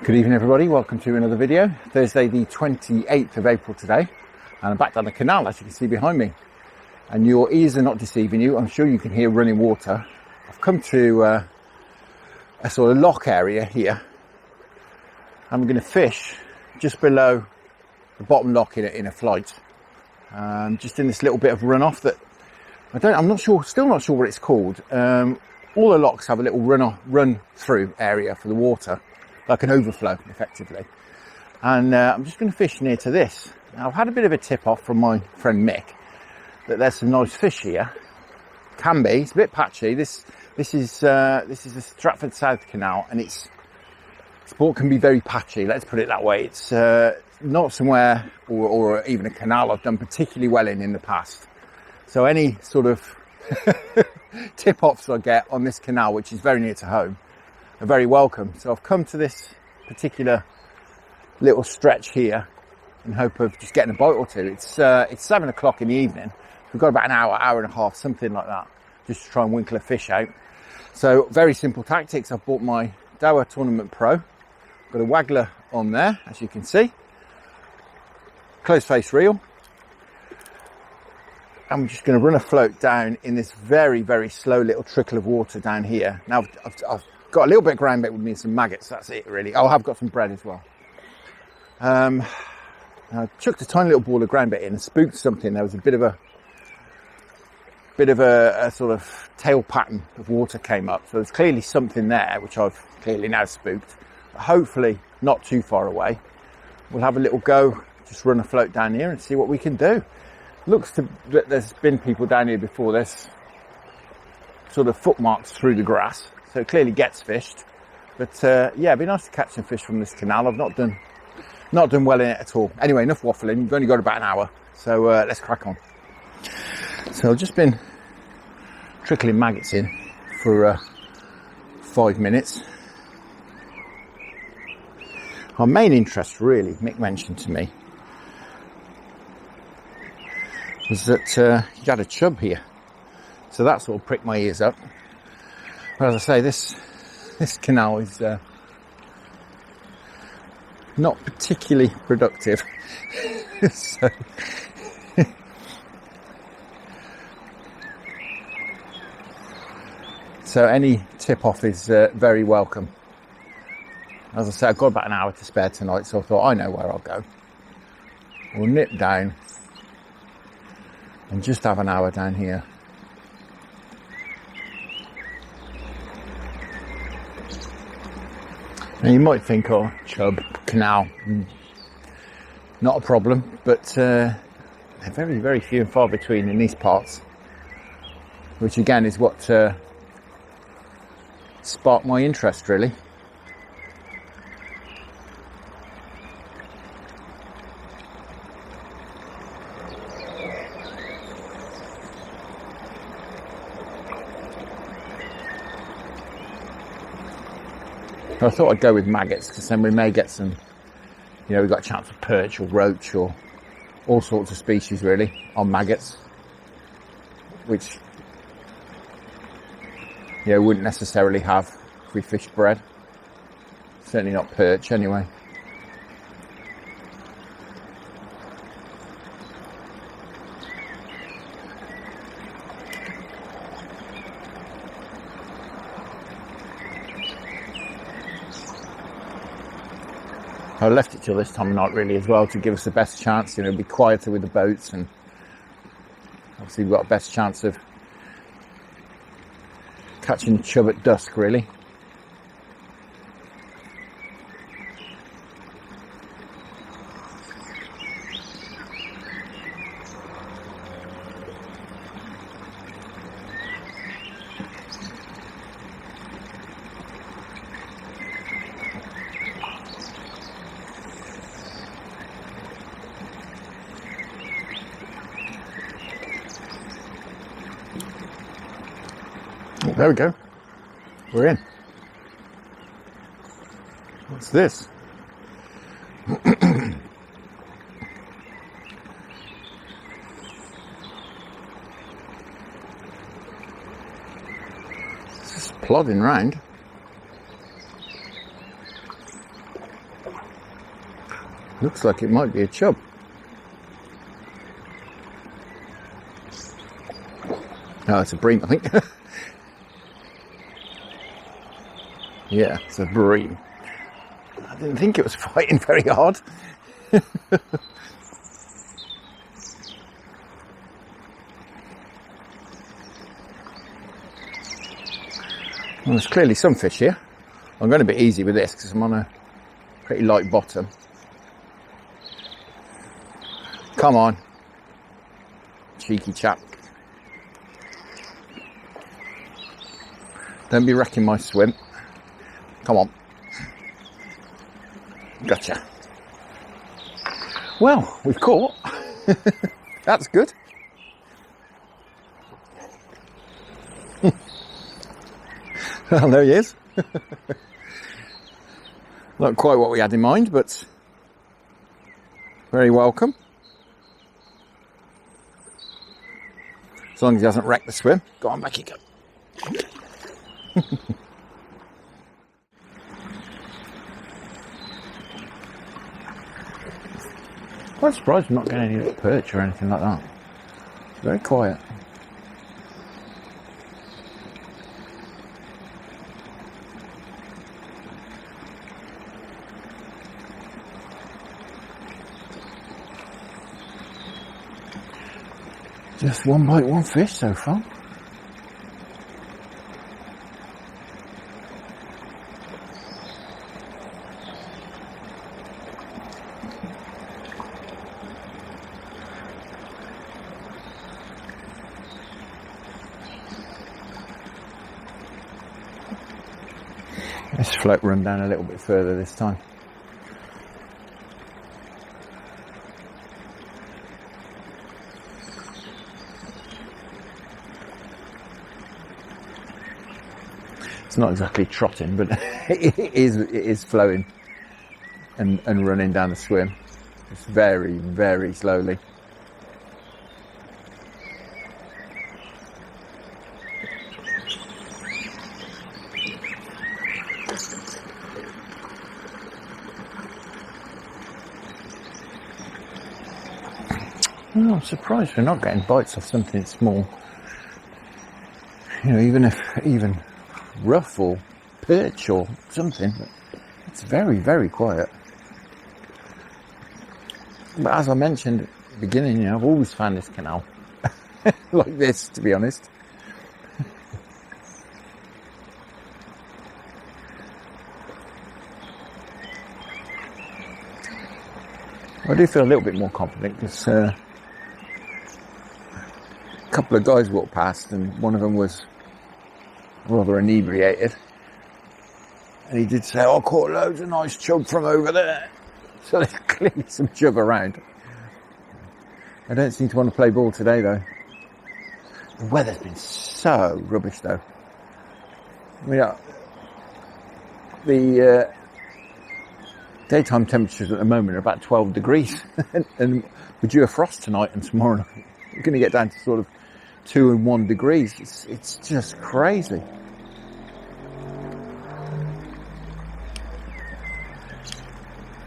Good evening everybody, welcome to another video. Thursday the 28th of April today, and I'm back down the canal as you can see behind me. And your ears are not deceiving you, I'm sure you can hear running water. I've come to a sort of lock area here. I'm going to fish just below the bottom lock in a flight. Just in this little bit of runoff that I'm not sure, still not sure what it's called. All the locks have a little run through area for the water, like an overflow effectively. And I'm just going to fish near to this. Now I've had a bit of a tip off from my friend Mick that there's some nice fish here. Can be, it's a bit patchy. This is the Stratford South Canal, and its sport can be very patchy, let's put it that way. It's not somewhere or even a canal I've done particularly well in the past. So any sort of tip offs I get on this canal, which is very near to home, are very welcome. So I've come to this particular little stretch here in hope of just getting a bite or two. It's 7 o'clock in the evening. We've got about an hour and a half, something like that, just to try and winkle a fish out. So very simple tactics. I've bought my Daiwa Tournament Pro. Got a Waggler on there, as you can see. Close face reel. I'm just going to run a float down in this very, very slow little trickle of water down here. Now I've got a little bit of groundbait with me and some maggots, that's it really. Oh, I've got some bread as well. I chucked a tiny little ball of groundbait in and spooked something. There was a bit of a sort of tail pattern of water came up. So there's clearly something there, which I've clearly now spooked. But hopefully not too far away. We'll have a little go, just run a float down here and see what we can do. Looks to that there's been people down here before. There's sort of footmarks through the grass. So it clearly gets fished, but yeah, it'd be nice to catch some fish from this canal. I've not done well in it at all. Anyway, enough waffling. We've only got about an hour, so let's crack on. So I've just been trickling maggots in for 5 minutes. Our main interest, really, Mick mentioned to me, was that he had a chub here, so that sort of pricked my ears up. But as I say, this canal is not particularly productive. So any tip off is very welcome. As I say, I've got about an hour to spare tonight, so I thought I know where I'll go. We'll nip down and just have an hour down here. Now you might think, oh, chub, canal, not a problem, but they're very, very few and far between in these parts, which again is what sparked my interest, really. I thought I'd go with maggots because then we may get some, we've got a chance of perch or roach or all sorts of species really on maggots, which wouldn't necessarily have if we fished bread. Certainly not perch anyway. I left it till this time of night really as well to give us the best chance, be quieter with the boats, and obviously we've got a best chance of catching the chub at dusk really. There we go. We're in. What's this? It's just plodding round. Looks like it might be a chub. No, it's a bream, I think. Yeah, it's a bream. I didn't think it was fighting very hard. Well, there's clearly some fish here. I'm going to be easy with this because I'm on a pretty light bottom. Come on, cheeky chap. Don't be wrecking my swim. Come on. Gotcha. Well, we've caught. That's good. Well, there he is. Not quite what we had in mind, but very welcome. As long as he hasn't wrecked the swim. Go on, back you go. Quite surprised I'm not getting any little perch or anything like that. It's very quiet. Just one bite, one fish so far. Let's float run down a little bit further this time. It's not exactly trotting, but it is flowing and running down the swim. It's very, very slowly. Well, I'm surprised we're not getting bites off something small. You know, even rough or perch or something. It's very, very quiet. But as I mentioned at the beginning, you know, I've always found this canal like this, to be honest. I do feel a little bit more confident because a couple of guys walked past and one of them was rather inebriated, and he did say, "I caught loads of nice chub from over there." So there's clearly some chub around. I don't seem to want to play ball today though. The weather's been so rubbish though. I mean, the daytime temperatures at the moment are about 12 degrees and we're due a frost tonight and tomorrow night. We're going to get down to sort of 2 and 1 degrees. It's just crazy.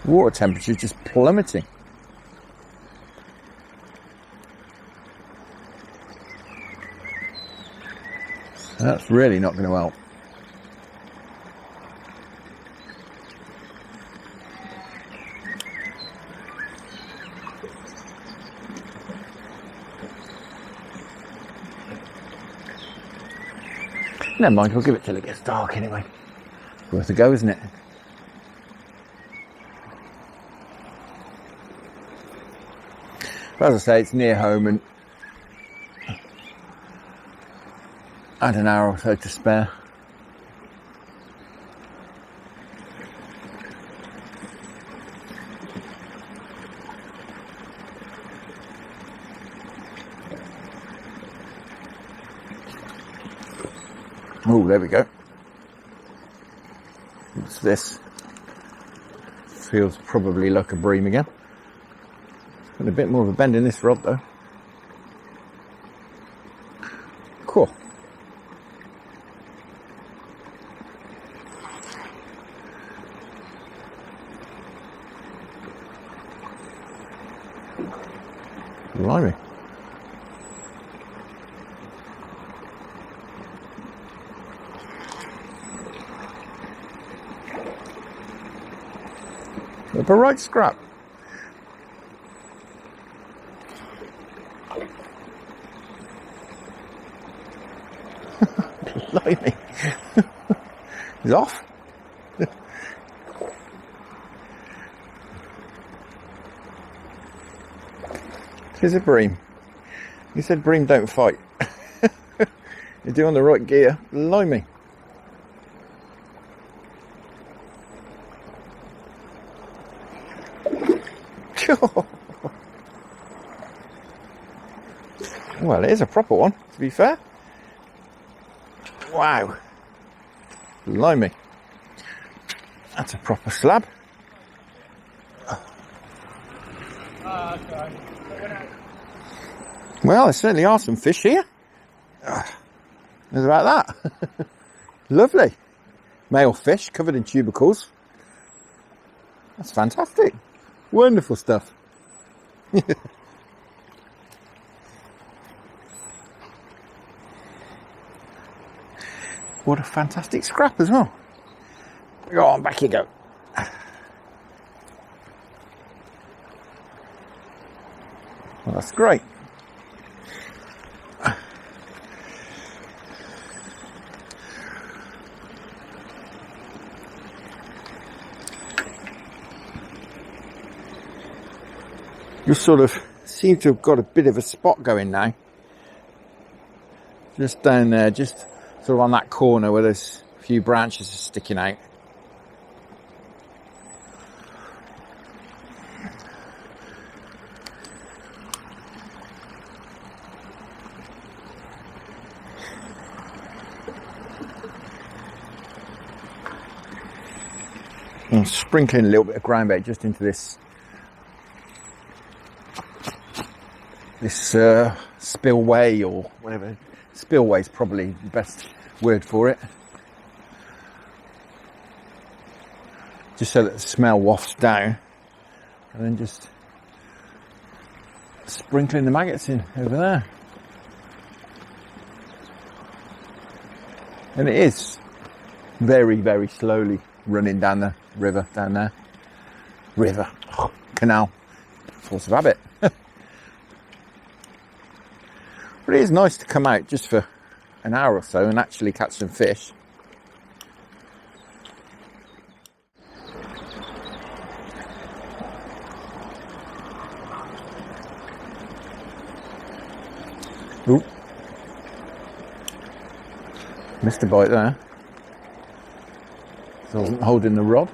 Water temperature just plummeting. So that's really not going to help. Never mind, we'll give it till it gets dark anyway. Worth a go, isn't it? But as I say, it's near home and I had an hour or so to spare. Oh, there we go. What's this? Feels probably like a bream again. Got a bit more of a bend in this rod though. Cool. Blimey. A right scrap. Blimey. He's off. Here's a bream. You said bream don't fight. You're doing the right gear. Blimey. Well, it is a proper one, to be fair. Wow. Blimey. That's a proper slab. Well, there certainly are some fish here. There's about that. Lovely. Male fish covered in tubercles. That's fantastic. Wonderful stuff. What a fantastic scrap as well. Go on, back you go. Well, that's great. You sort of seem to have got a bit of a spot going now. Just down there, just sort of on that corner where there's a few branches sticking out. I'm sprinkling a little bit of groundbait just into this spillway, or whatever. Spillway is probably the best word for it. Just so that the smell wafts down, and then just sprinkling the maggots in over there. And it is very, very slowly running down the river, down there. River, canal, force of habit. But it is nice to come out just for an hour or so and actually catch some fish. Ooh. Missed a bite there. So I wasn't holding the rod.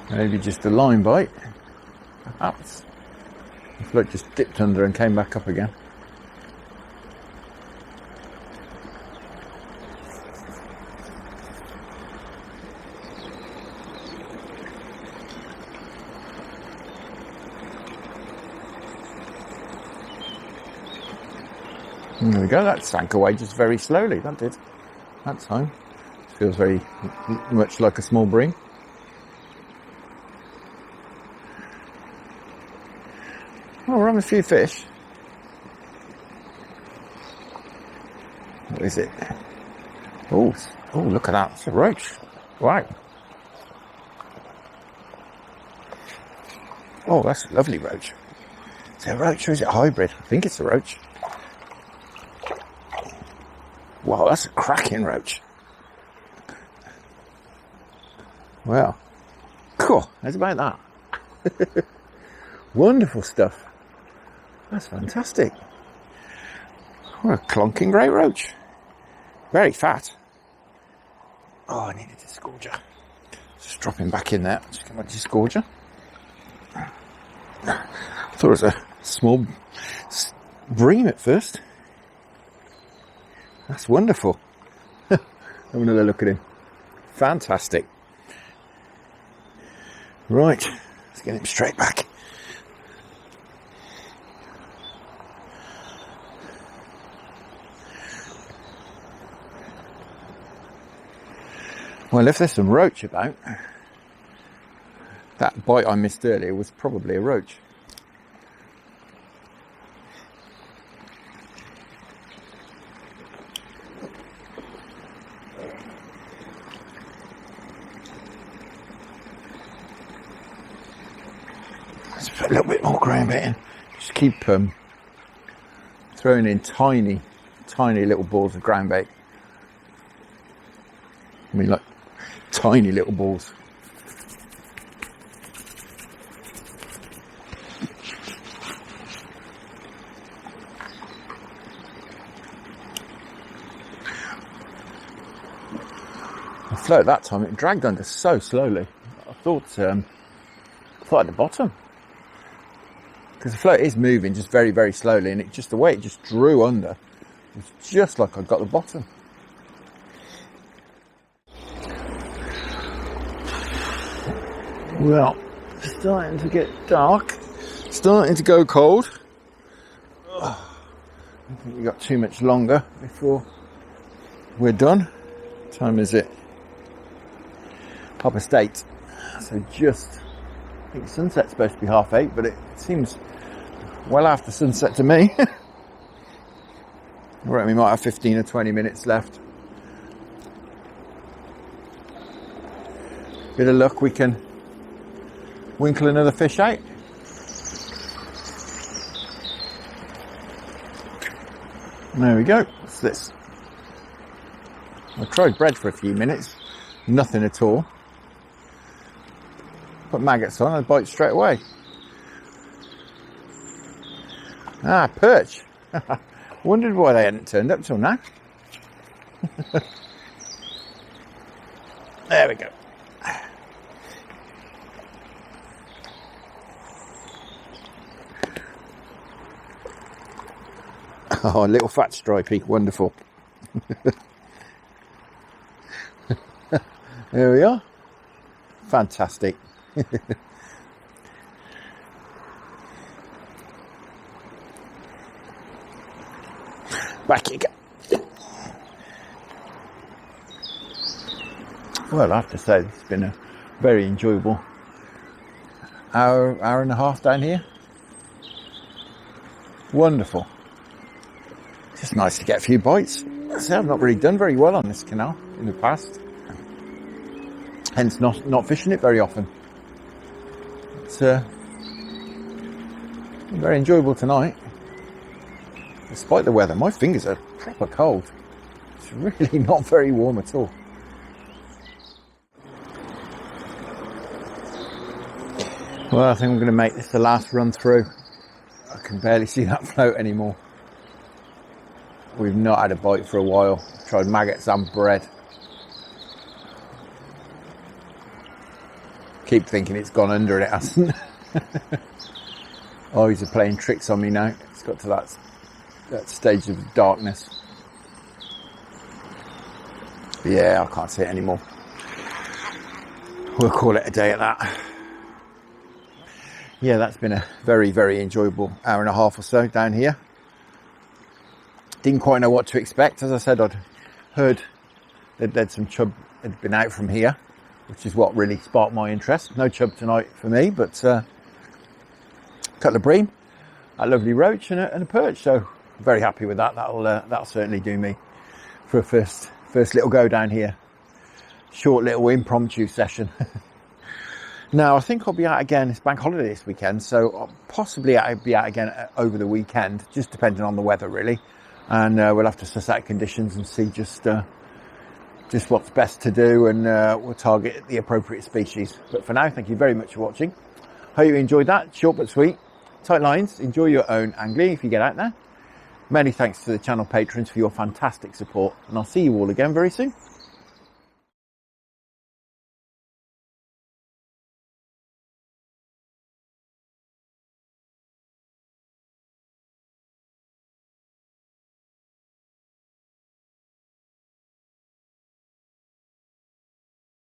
Maybe just a line bite. Perhaps. The float just dipped under and came back up again. And there we go, that sank away just very slowly, that did. That time. Feels very much like a small bream. Oh, we're having a few fish. What is it? Oh, look at that. It's a roach. Wow. Oh, that's a lovely roach. Is it a roach or is it a hybrid? I think it's a roach. Wow, that's a cracking roach. Well, cool. How's about that? Wonderful stuff. That's fantastic. What a clonking great roach. Very fat. Oh, I needed a disgorger. Just drop him back in there. Just get my disgorger. I thought it was a small bream at first. That's wonderful. Have another look at him. Fantastic. Right, let's get him straight back. Well, if there's some roach about, that bite I missed earlier was probably a roach. Let's put a little bit more groundbait in. Just keep throwing in tiny little balls of groundbait. I mean, like tiny little balls. The float that time, it dragged under so slowly. I thought at the bottom. Because the float is moving just very, very slowly, and it just, the way it just drew under, it's just like I got the bottom. Well, starting to get dark, starting to go cold. I think we've got too much longer before we're done. What time is it? 8:30. So just, I think sunset's supposed to be 8:30, but it seems well after sunset to me. I reckon we might have 15 or 20 minutes left. Bit of luck, we can winkle another fish out. There we go. What's this? I tried bread for a few minutes, nothing at all. Put maggots on and bite straight away. Ah, perch. Wondered why they hadn't turned up till now. There we go. Oh, a little fat stripey, wonderful. There we are. Fantastic. Back you go. Well, I have to say, it's been a very enjoyable hour and a half down here. Wonderful. Just nice to get a few bites. So I've not really done very well on this canal in the past. Hence not fishing it very often. It's very enjoyable tonight. Despite the weather, my fingers are proper cold. It's really not very warm at all. Well, I think I'm going to make this the last run through. I can barely see that float anymore. We've not had a bite for a while. Tried maggots and bread. Keep thinking it's gone under and it hasn't. Oh, he's playing tricks on me now. It's got to that stage of darkness. Yeah, I can't see it anymore. We'll call it a day at that. Yeah, that's been a very, very enjoyable hour and a half or so down here. Didn't quite know what to expect. As I said, I'd heard that some chub had been out from here, which is what really sparked my interest. No chub tonight for me, but couple of bream, a lovely roach and a perch. So very happy with that. That'll certainly do me for a first little go down here. Short little impromptu session. Now I think I'll be out again. It's bank holiday this weekend, so I'll possibly be out again over the weekend, just depending on the weather really. And we'll have to suss out conditions and see just what's best to do, and we'll target the appropriate species. But for now, thank you very much for watching. Hope you enjoyed that. Short but sweet. Tight lines. Enjoy your own angling if you get out there. Many thanks to the channel patrons for your fantastic support, and I'll see you all again very soon.